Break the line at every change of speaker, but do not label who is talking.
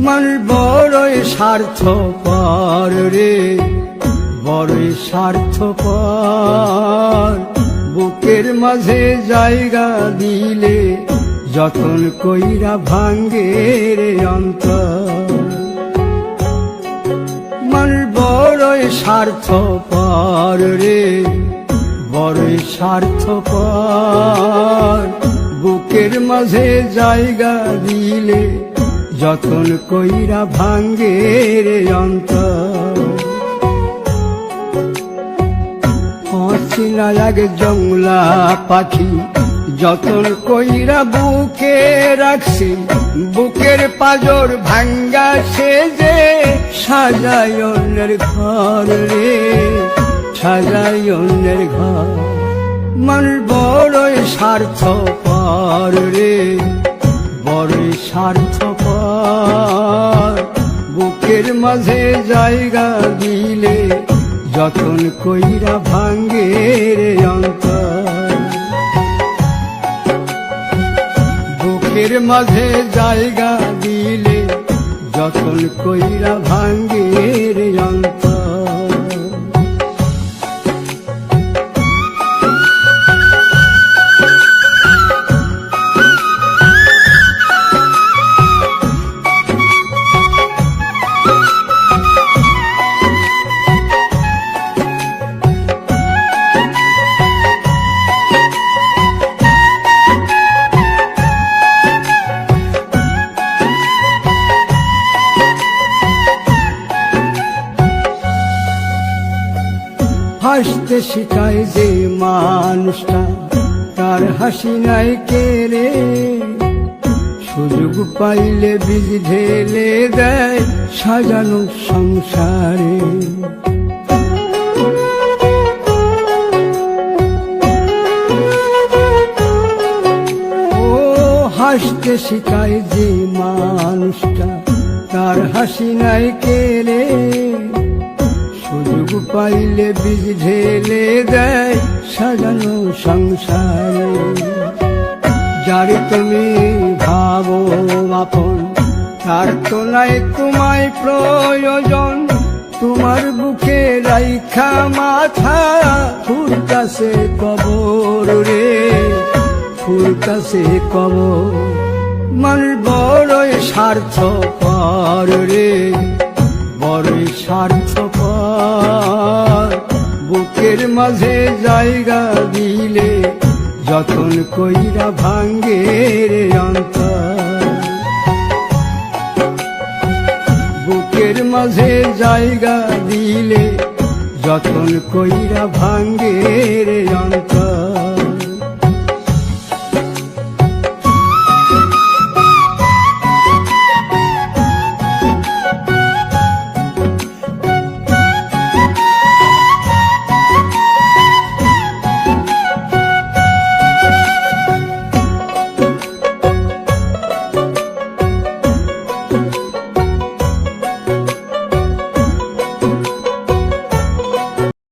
মানুষ বড়ই স্বার্থপর রে, বড়ই স্বার্থপর। বুকের মাঝে জায়গা দিলে যতন কইরা ভাঙ্গে রে অন্তর। মানুষ বড়ই স্বার্থপর রে, বড়ই স্বার্থপর। বুকের মাঝে জায়গা দিলে যতন কইরা ভাঙ্গে রে অন্তর। অচিনা এক জংলা পাখি যতন কইরা বুকে রাখছি, বুকের পাজর ভাঙ্গা সে যে সাজায় অন্যের ঘর রে, সাজায় অন্যের ঘর। মানুষ বড়ই স্বার্থপর রে, বড়ই স্বার্থপর। বুকের মাঝে জায়গা দিলে যতন কইরা ভাঙ্গে রে অন্তর। বুকের মাঝে জায়গা দিলে যতন কইরা ভাঙ্গে রে অন্তর। হাসতে শিখায় যে মানুষটা, তার হাসি নাই কেড়ে। সুযোগ পাইলে বীজ ঢেলে দেয় সাজানো সংসারে। ও হাসতে শিখায় যে মানুষটা, তার হাসি নাই কেড়ে। সুযোগ পাইলে বীজ ঢেলে দেয় সাজানো সংসারে। যারে তুমি ভাবো আপন, তার তো নাই তোমায় প্রয়োজন। তোমার বুকে রাইখা মাথা ফুরতাছে কবর রে, ফুরতাছে কবর। মানুষ বড়ই স্বার্থপর রে, বড়ই স্বার্থপর। বুকের মাঝে জায়গা দিলে যতন কইরা ভাঙ্গে রে অন্তর। বুকের মাঝে জায়গা দিলে যতন কইরা ভাঙ্গে রে অন্তর।